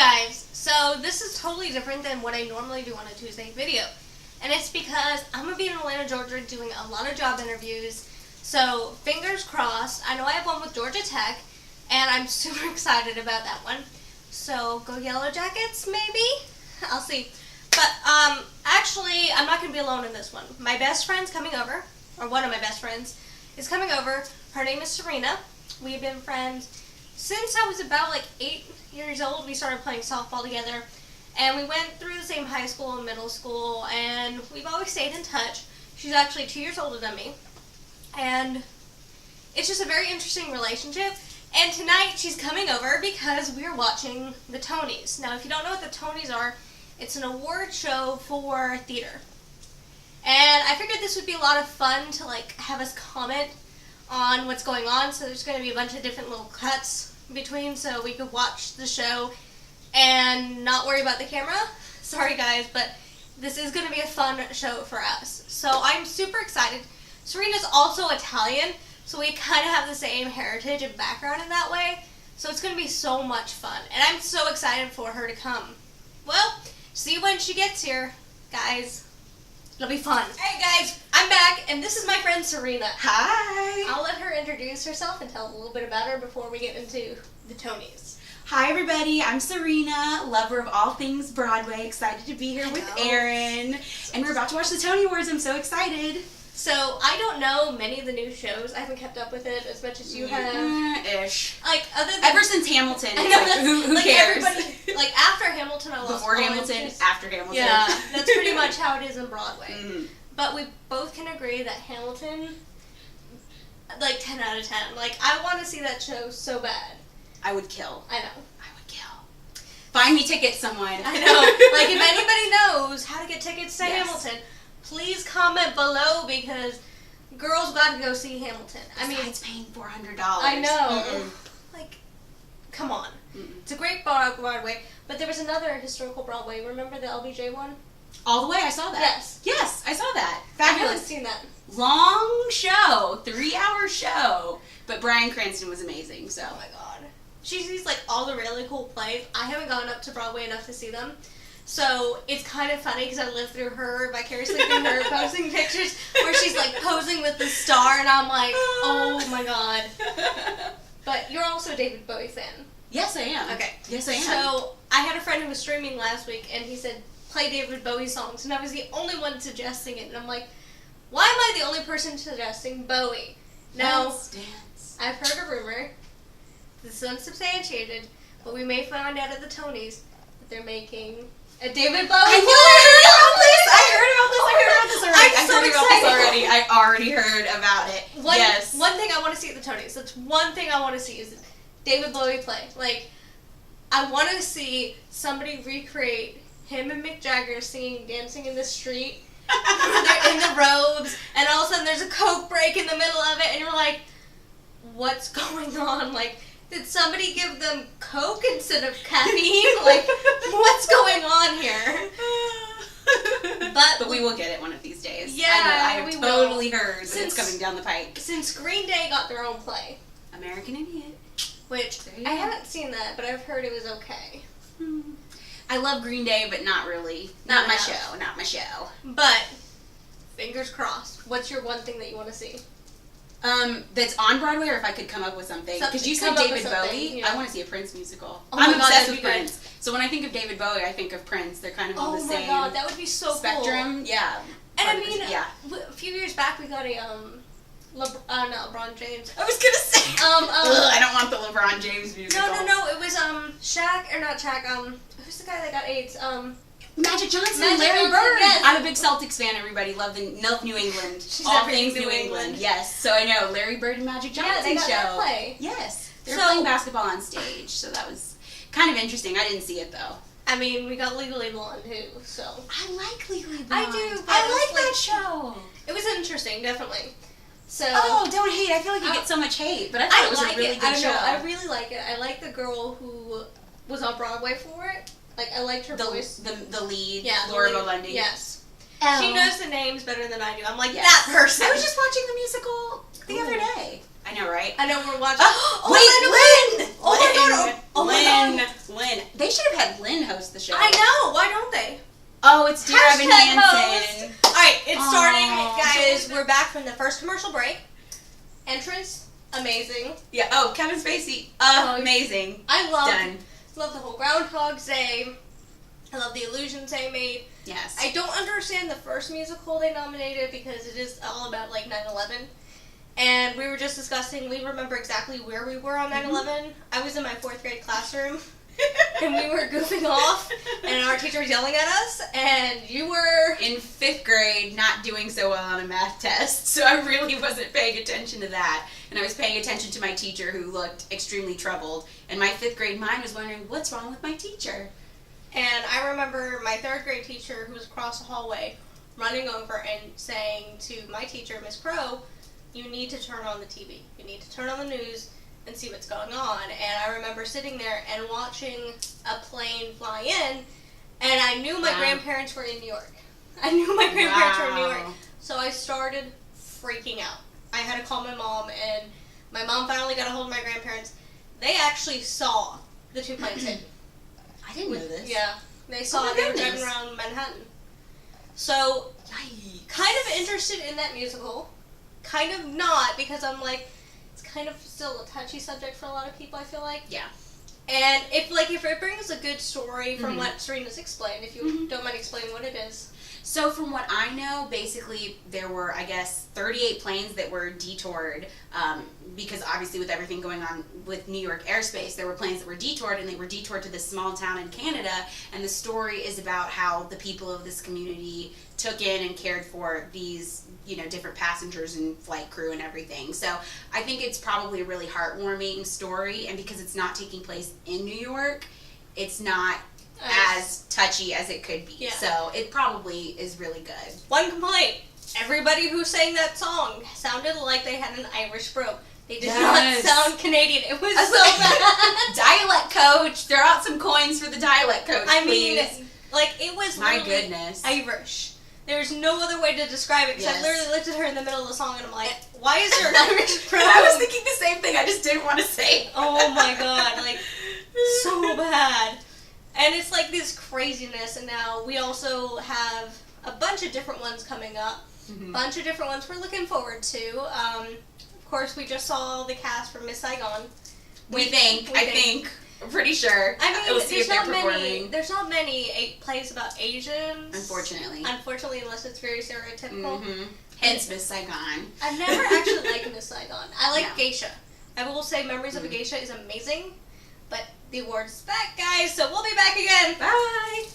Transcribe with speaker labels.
Speaker 1: guys, so this is totally different than what I normally do on a Tuesday video. And it's because I'm going to be in Atlanta, Georgia doing a lot of job interviews. So fingers crossed. I know I have one with Georgia Tech, and I'm super excited about that one. So go Yellow Jackets, maybe? I'll see. But actually, I'm not going to be alone in this one. My best friend's coming over, or one of my best friends is coming over. Her name is Serena. We've been friends since I was about like 8 years old. We started playing softball together, and we went through the same high school and middle school, and we've always stayed in touch. She's actually 2 years older than me, and it's just a very interesting relationship. And tonight she's coming over because we're watching the Tonys. Now, if you don't know what the Tonys are, it's an award show for theater. And I figured this would be a lot of fun to like have us comment on what's going on. So there's going to be a bunch of different little cuts between so we could watch the show and not worry about the camera. Sorry guys, but this is going to be a fun show for us. So I'm super excited. Serena's also Italian, so we kind of have the same heritage and background in that way. So it's going to be so much fun. And I'm so excited for her to come. Well, see you when she gets here, guys. It'll be fun. Hey guys, I'm back, and this is my friend Serena.
Speaker 2: Hi.
Speaker 1: I'll let her introduce herself and tell a little bit about her before we get into the Tonys.
Speaker 2: Hi everybody, I'm Serena, lover of all things Broadway, excited to be here with Aaron, and we're about to watch the Tony Awards. I'm so excited.
Speaker 1: So, I don't know many of the new shows. I haven't kept up with it as much as you have.
Speaker 2: Ish.
Speaker 1: Like, other than...
Speaker 2: Ever since Hamilton,
Speaker 1: I know,
Speaker 2: it's like, who
Speaker 1: like
Speaker 2: cares?
Speaker 1: Everybody, like, after Hamilton, I lost
Speaker 2: Before
Speaker 1: all
Speaker 2: Hamilton,
Speaker 1: interest.
Speaker 2: after Hamilton.
Speaker 1: Yeah, that's pretty much how it is in Broadway.
Speaker 2: Mm-hmm.
Speaker 1: But we both can agree that Hamilton, like, 10 out of 10. Like, I want to see that show so bad.
Speaker 2: I would kill.
Speaker 1: I know.
Speaker 2: I would kill. Find me tickets, someone.
Speaker 1: I know. Like, if anybody knows how to get tickets to Hamilton, please comment below because girls got to go see Hamilton. I mean,
Speaker 2: it's paying $400.
Speaker 1: I know.
Speaker 2: Mm-mm.
Speaker 1: Like, come on.
Speaker 2: Mm-mm.
Speaker 1: It's a great Broadway, but there was another historical Broadway. Remember the LBJ one?
Speaker 2: All the way, I saw that.
Speaker 1: Yes.
Speaker 2: Yes, I saw that.
Speaker 1: I haven't
Speaker 2: Fabulous.
Speaker 1: seen that.
Speaker 2: Long show, 3-hour show. But Bryan Cranston was amazing, so.
Speaker 1: Oh my god. She sees like all the really cool plays. I haven't gone up to Broadway enough to see them. So it's kind of funny because I live through her, vicariously through her, posting pictures where she's like posing with the star, and I'm like, oh my god. But you're also a David Bowie fan.
Speaker 2: Yes, I am.
Speaker 1: Okay.
Speaker 2: Yes, I am.
Speaker 1: So I had a friend who was streaming last week, and he said, play David Bowie songs, and I was the only one suggesting it, and I'm like, why am I the only person suggesting Bowie? Now,
Speaker 2: Dance.
Speaker 1: I've heard a rumor, this is unsubstantiated, but we may find out at the Tonys that they're making a David Bowie
Speaker 2: I heard about this already. I already heard about it. Yes.
Speaker 1: One thing I want to see at the Tonys, that's one thing I want to see is David Bowie play. Like, I want to see somebody recreate him and Mick Jagger singing Dancing in the Street. They're in the robes, and all of a sudden there's a Coke break in the middle of it, and you're like, what's going on? Like, did somebody give them Coke instead of caffeine? Like, what's going on here? But
Speaker 2: we will get it one of these days.
Speaker 1: Yeah,
Speaker 2: I have
Speaker 1: we
Speaker 2: totally
Speaker 1: will.
Speaker 2: heard that it's coming down the pike.
Speaker 1: Since Green Day got their own play,
Speaker 2: American Idiot.
Speaker 1: which I haven't seen that, but I've heard it was okay.
Speaker 2: I love Green Day, but not really. Not my show. Not my show.
Speaker 1: But, fingers crossed, what's your one thing that you want to see?
Speaker 2: That's on Broadway, or if I could come up with something. Because you said David Bowie,
Speaker 1: yeah.
Speaker 2: I want to see a Prince musical.
Speaker 1: Oh
Speaker 2: I'm
Speaker 1: my God,
Speaker 2: obsessed
Speaker 1: that'd
Speaker 2: with
Speaker 1: be good.
Speaker 2: Prince. So when I think of David Bowie, I think of Prince. They're kind of on the same
Speaker 1: Oh my god, that would be so
Speaker 2: spectrum.
Speaker 1: cool.
Speaker 2: Yeah.
Speaker 1: And I mean,
Speaker 2: yeah.
Speaker 1: a few years back we got a, not LeBron James.
Speaker 2: I was gonna say. I don't want the LeBron James musical.
Speaker 1: No, it was, Shaq, or not Shaq, who's the guy that got AIDS?
Speaker 2: Magic Johnson,
Speaker 1: Magic
Speaker 2: Larry
Speaker 1: Johnson,
Speaker 2: Bird.
Speaker 1: yes.
Speaker 2: I'm a big Celtics fan, everybody. Love New England.
Speaker 1: She's
Speaker 2: All
Speaker 1: everything
Speaker 2: things New England.
Speaker 1: England.
Speaker 2: Yes. So I know Larry Bird and Magic Johnson
Speaker 1: they got
Speaker 2: show.
Speaker 1: that play.
Speaker 2: Yes. They're
Speaker 1: So-
Speaker 2: playing basketball on stage, so that was kind of interesting. I didn't see it though.
Speaker 1: I mean, we got Legally Blonde too, so.
Speaker 2: I like Legally Blonde.
Speaker 1: I do, but
Speaker 2: I
Speaker 1: it's
Speaker 2: like that
Speaker 1: like-
Speaker 2: show.
Speaker 1: It was interesting, definitely. So.
Speaker 2: Oh, don't hate. I feel like you get so much hate, but I thought it was
Speaker 1: like
Speaker 2: a really
Speaker 1: it.
Speaker 2: good
Speaker 1: I don't
Speaker 2: show.
Speaker 1: know. I really like it. I like the girl who was on Broadway for it. Like, I liked her voice.
Speaker 2: The lead,
Speaker 1: Yeah,
Speaker 2: Laura
Speaker 1: the lead.
Speaker 2: Bolendi.
Speaker 1: Yes.
Speaker 2: Elle.
Speaker 1: She knows the names better than I do. I'm like,
Speaker 2: Yes.
Speaker 1: that person.
Speaker 2: I was just watching the musical the other day. I know, right?
Speaker 1: I know we're watching.
Speaker 2: Wait, Lynn!
Speaker 1: Oh my god! Oh my
Speaker 2: Lynn!
Speaker 1: god!
Speaker 2: Lynn! They should have have had Lynn host the show.
Speaker 1: I know. Why don't they?
Speaker 2: Oh, it's Dear Evan
Speaker 1: Hashtag
Speaker 2: Hansen.
Speaker 1: host. All right, it's starting,
Speaker 2: Aw.
Speaker 1: guys. We're back from the first commercial break. Entrance, amazing.
Speaker 2: Yeah. Oh, Kevin Spacey, amazing.
Speaker 1: I
Speaker 2: Done.
Speaker 1: love the whole Groundhog's Day. I love the illusions they made.
Speaker 2: Yes.
Speaker 1: I don't understand the first musical they nominated because it is all about like 9/11. And we were just discussing, we remember exactly where we were on 9/11. I was in my 4th grade classroom and we were goofing off and our teacher was yelling at us and you were
Speaker 2: in 5th grade not doing so well on a math test, so I really wasn't paying attention to that. And I was paying attention to my teacher who looked extremely troubled. And my 5th grade mind was wondering, what's wrong with my teacher?
Speaker 1: And I remember my 3rd grade teacher who was across the hallway running over and saying to my teacher, Miss Crow, you need to turn on the TV. You need to turn on the news and see what's going on. And I remember sitting there and watching a plane fly in, and I knew my grandparents were in New York. I knew my grandparents were in New York. So I started freaking out. I had to call my mom, and my mom finally got a hold of my grandparents. They actually saw the 2 planes hit.
Speaker 2: I didn't know this.
Speaker 1: Yeah, they saw
Speaker 2: Oh my
Speaker 1: it. They were
Speaker 2: goodness.
Speaker 1: driving around Manhattan. So,
Speaker 2: Yikes.
Speaker 1: kind of interested in that musical. Kind of not, because I'm like, it's kind of still a touchy subject for a lot of people, I feel like.
Speaker 2: Yeah.
Speaker 1: And if it brings a good story from
Speaker 2: Mhm.
Speaker 1: what Serena's explained, if you
Speaker 2: Mhm.
Speaker 1: don't mind explaining what it is.
Speaker 2: So from what I know, basically there were, I guess, 38 planes that were detoured because obviously with everything going on with New York airspace, there were planes that were detoured, and they were detoured to this small town in Canada. And the story is about how the people of this community took in and cared for these, different passengers and flight crew and everything. So I think it's probably a really heartwarming story, and because it's not taking place in New York, it's not as touchy as it could be.
Speaker 1: Yeah.
Speaker 2: So it probably is really good.
Speaker 1: One complaint. Everybody who sang that song sounded like they had an Irish brogue. They did
Speaker 2: Yes.
Speaker 1: not sound Canadian. It was
Speaker 2: I was
Speaker 1: so
Speaker 2: like,
Speaker 1: bad.
Speaker 2: Dialect coach, throw out some coins for the dialect coach,
Speaker 1: I mean,
Speaker 2: please.
Speaker 1: it was
Speaker 2: My
Speaker 1: literally
Speaker 2: goodness.
Speaker 1: Irish. There's no other way to describe it because
Speaker 2: Yes.
Speaker 1: I literally looked at her in the middle of the song and I'm like, why is there an Irish brogue?
Speaker 2: And I was thinking the same thing, I just didn't want to say it.
Speaker 1: Oh my god, so bad. And it's like this craziness, and now we also have a bunch of different ones coming up.
Speaker 2: Mhm.
Speaker 1: Bunch of different ones we're looking forward to. Of course, we just saw the cast from Miss Saigon.
Speaker 2: I think. I'm pretty sure.
Speaker 1: I mean,
Speaker 2: we'll see if
Speaker 1: there's
Speaker 2: they're
Speaker 1: not
Speaker 2: performing.
Speaker 1: many. There's not many plays about Asians.
Speaker 2: Unfortunately.
Speaker 1: Unfortunately, unless it's very stereotypical.
Speaker 2: Mm-hmm. Hence Miss Saigon.
Speaker 1: I've never actually liked Miss Saigon. I like
Speaker 2: No.
Speaker 1: Geisha. I will say Memories of a Geisha is amazing, but the award's back, guys, so we'll be back again.
Speaker 2: Bye!